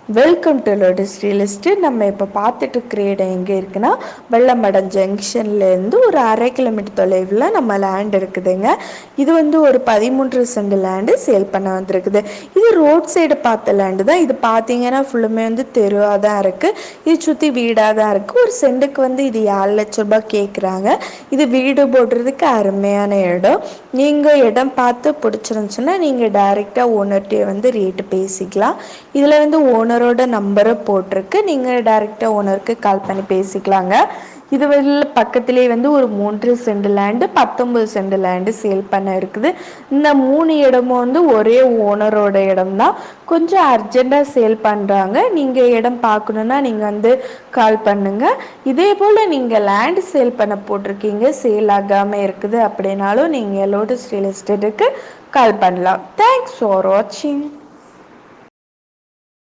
Welcome to lotus real estate. நம்ம இப்போ பார்த்துட்டு இருக்கிற இடம் எங்கே இருக்குன்னா, வெள்ளமடம் ஜங்ஷன்லேருந்து ஒரு 1/2 கிலோமீட்டர் தொலைவில் நம்ம லேண்ட் இருக்குதுங்க. இது வந்து ஒரு 13 சென்ட் லேண்டு சேல் பண்ண வந்திருக்குது. இது ரோட் சைடு பார்த்த லேண்டு தான். இது பார்த்தீங்கன்னா ஃபுல்லுமே வந்து தெருவாக தான் இருக்குது. இது சுற்றி வீடாக தான் இருக்குது. ஒரு சென்ட்டுக்கு வந்து இது 7 லட்ச ரூபாய் கேட்குறாங்க. இது வீடு போடுறதுக்கு அருமையான இடம். நீங்கள் இடம் பார்த்து பிடிச்சிருந்துச்சுன்னா நீங்கள் டைரெக்டாக ஓனர்கிட்டே வந்து ரேட்டு பேசிக்கலாம். இதில் வந்து ஓனரோட நம்பரை போட்டிருக்கு. நீங்கள் டைரெக்டாக ஓனருக்கு கால் பண்ணி பேசிக்கலாங்க. இது வந்து பக்கத்துலேயே வந்து ஒரு 3 send land 19 send land sale பண்ண இருக்குது. இந்த 3 இடமும் வந்து ஒரே ஓனரோட இடம் தான். கொஞ்சம் அர்ஜெண்ட்டாக சேல் பண்ணுறாங்க. நீங்கள் இடம் பார்க்கணுன்னா நீங்கள் வந்து கால் பண்ணுங்கள். இதே போல் நீங்கள் லேண்டு சேல் பண்ண போட்டிருக்கீங்க, சேல் ஆகாமல் இருக்குது அப்படின்னாலும் நீங்கள் லோட்டஸ் ரியல் எஸ்டேட்டுக்கு கால் பண்ணலாம். தேங்க்ஸ் ஃபார் வாட்சிங்.